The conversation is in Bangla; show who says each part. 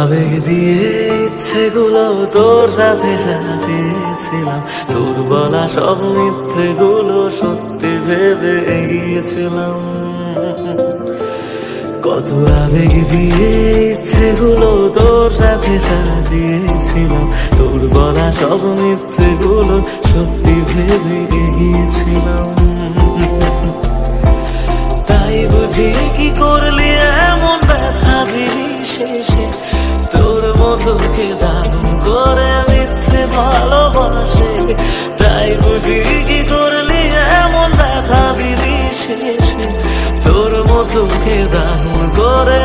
Speaker 1: আবেগ দিয়ে ইচ্ছেগুলো তোর সাথে সাজিয়েছিলাম, তোর বলা সব মিথ্যেগুলো সত্যি ভেবে এগিয়েছিলাম। কত আবেগ দিয়ে ইচ্ছেগুলো তোর সাথে সাজিয়েছিলাম, তোর বলা সব মিথ্যেগুলো সত্যি ভেবে এগিয়েছিলাম। তাই বুঝি কি করলি এমন ব্যথা দিলি শেষে, তোর মতোকে দারুণ করে মিথ্যে ভালোবাসে। তাই বুঝি কি করলি এমন ব্যথা দিলি শেষে, তোর মতোকে দারুণ করে